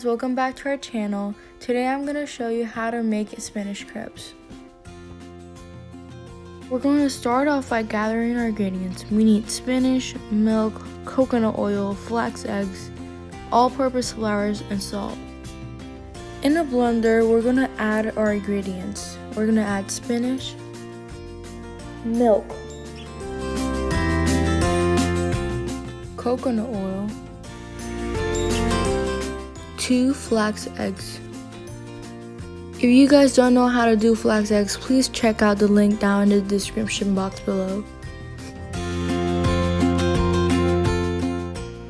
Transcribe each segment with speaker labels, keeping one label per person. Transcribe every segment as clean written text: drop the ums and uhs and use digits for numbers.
Speaker 1: guys, welcome back to our channel. Today I'm going to show you how to make spinach crepes. We're going to start off by gathering our ingredients. We need spinach, milk, coconut oil, flax eggs, all-purpose flours, and salt. In a blender, we're going to add our ingredients. We're going to add spinach, milk, coconut oil, 2 flax eggs. If you guys don't know how to do flax eggs, please check out the link down in the description box below.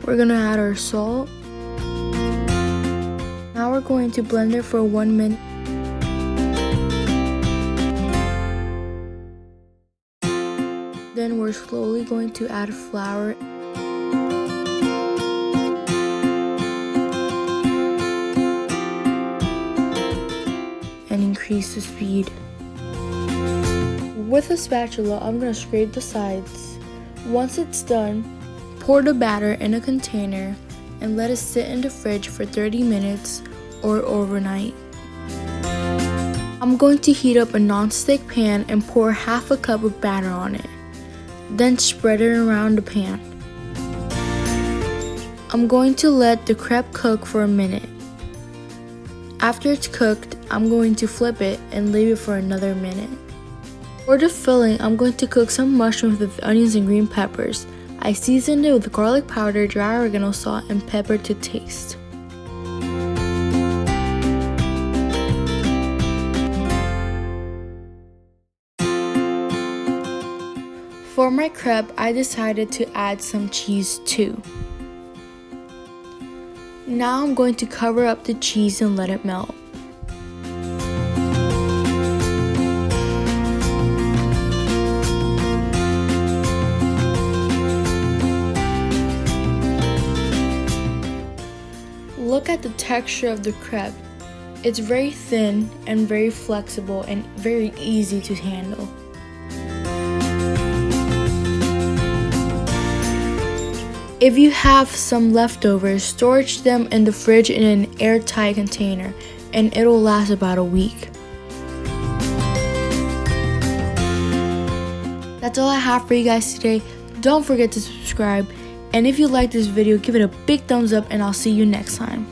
Speaker 1: We're gonna add our salt. Now we're going to blend it for 1 minute. Then we're slowly going to add flour. And increase the speed. With a spatula, I'm going to scrape the sides. Once it's done, pour the batter in a container and let it sit in the fridge for 30 minutes or overnight. I'm going to heat up a non-stick pan and pour half a cup of batter on it. Then spread it around the pan. I'm going to let the crepe cook for a minute. After it's cooked, I'm going to flip it and leave it for another minute. For the filling, I'm going to cook some mushrooms with onions and green peppers. I seasoned it with garlic powder, dry oregano, salt, and pepper to taste. For my crepe, I decided to add some cheese too. Now I'm going to cover up the cheese and let it melt. Look at the texture of the crepe. It's very thin and very flexible and very easy to handle. If you have some leftovers, storage them in the fridge in an airtight container and it'll last about a week. That's all I have for you guys today. Don't forget to subscribe, and if you like this video, give it a big thumbs up and I'll see you next time.